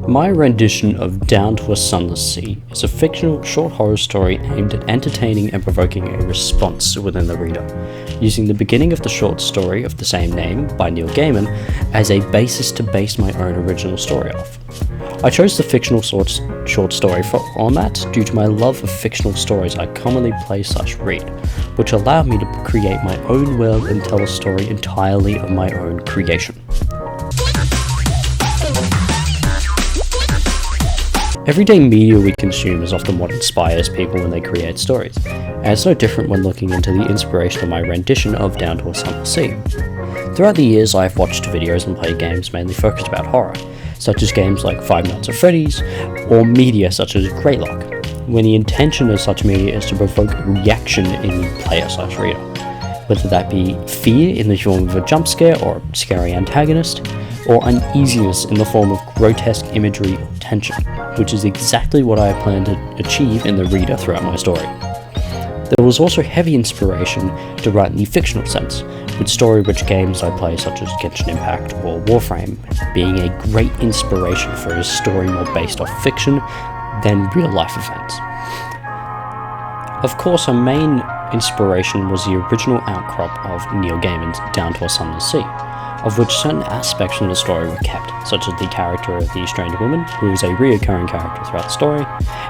My rendition of Down to a Sunless Sea is a fictional short horror story aimed at entertaining and provoking a response within the reader, using the beginning of the short story of the same name by Neil Gaiman as a basis to base my own original story off. I chose the fictional short story format due to my love of fictional stories I commonly play/read, which allowed me to create my own world and tell a story entirely of my own creation. Everyday media we consume is often what inspires people when they create stories, and it's no different when looking into the inspiration of my rendition of Down to a Sunless Sea. Throughout the years, I have watched videos and played games mainly focused about horror, such as games like Five Nights at Freddy's, or media such as Greylock, when the intention of such media is to provoke a reaction in the player/reader, whether that be fear in the form of a jump scare or a scary antagonist, or uneasiness in the form of grotesque imagery or tension, which is exactly what I plan to achieve in the reader throughout my story. There was also heavy inspiration to write in the fictional sense, with story-rich games I play such as Genshin Impact or Warframe being a great inspiration for a story more based off fiction than real-life events. Of course, our main inspiration was the original outcrop of Neil Gaiman's Down to a Sunless Sea, of which certain aspects from the story were kept, such as the character of the strange woman, who is a reoccurring character throughout the story,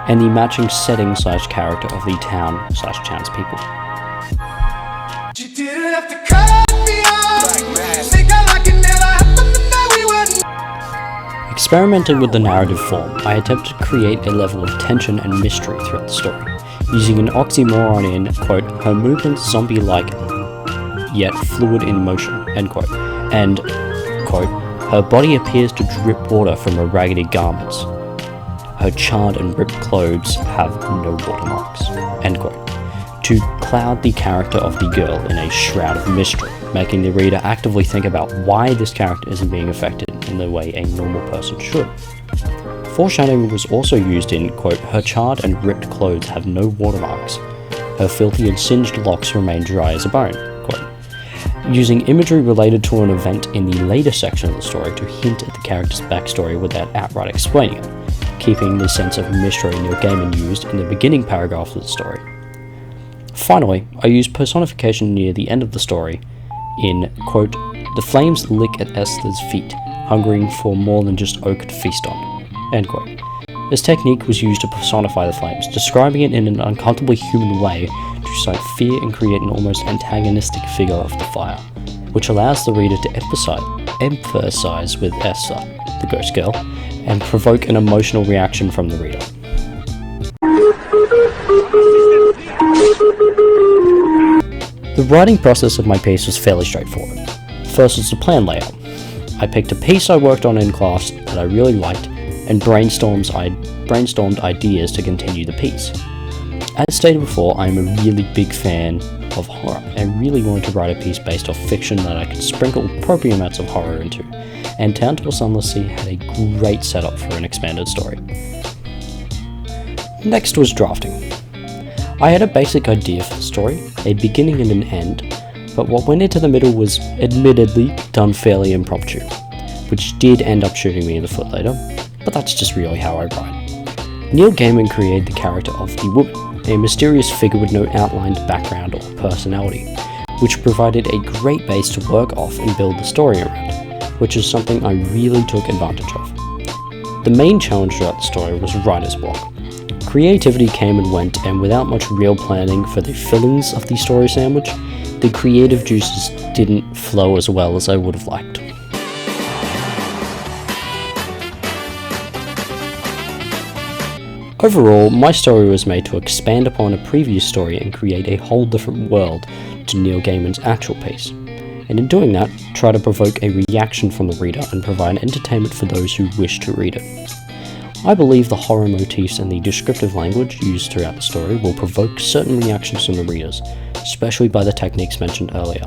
and the matching setting/character of the town/townspeople. Experimenting with the narrative form, I attempted to create a level of tension and mystery throughout the story, using an oxymoron in, quote, her movements zombie-like yet fluid in motion, end quote, and, quote, her body appears to drip water from her raggedy garments. Her charred and ripped clothes have no watermarks, end quote, to cloud the character of the girl in a shroud of mystery, making the reader actively think about why this character isn't being affected in the way a normal person should. Foreshadowing was also used in, quote, her charred and ripped clothes have no watermarks. Her filthy and singed locks remain dry as a bone, quote, using imagery related to an event in the later section of the story to hint at the character's backstory without outright explaining it, keeping the sense of mystery Neil Gaiman used in the beginning paragraph of the story. Finally, I used personification near the end of the story in, quote, the flames lick at Esther's feet, hungering for more than just oak to feast on, end quote. This technique was used to personify the flames, describing it in an uncomfortably human way to cite fear and create an almost antagonistic figure of the fire, which allows the reader to empathize with Esther, the ghost girl, and provoke an emotional reaction from the reader. The writing process of my piece was fairly straightforward. First was the plan layout. I picked a piece I worked on in class that I really liked and brainstormed ideas to continue the piece. As stated before, I am a really big fan of horror and really wanted to write a piece based off fiction that I could sprinkle appropriate amounts of horror into, and Down to a Sunless Sea had a great setup for an expanded story. Next was drafting. I had a basic idea for the story, a beginning and an end, but what went into the middle was admittedly done fairly impromptu, which did end up shooting me in the foot later, but that's just really how I write. Neil Gaiman created the character of the woman, a mysterious figure with no outlined background or personality, which provided a great base to work off and build the story around, which is something I really took advantage of. The main challenge throughout the story was writer's block. Creativity came and went, and without much real planning for the fillings of the story sandwich, the creative juices didn't flow as well as I would have liked. Overall, my story was made to expand upon a previous story and create a whole different world to Neil Gaiman's actual piece, and in doing that, try to provoke a reaction from the reader and provide entertainment for those who wish to read it. I believe the horror motifs and the descriptive language used throughout the story will provoke certain reactions from the readers, especially by the techniques mentioned earlier,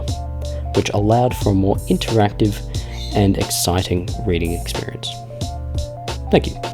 which allowed for a more interactive and exciting reading experience. Thank you.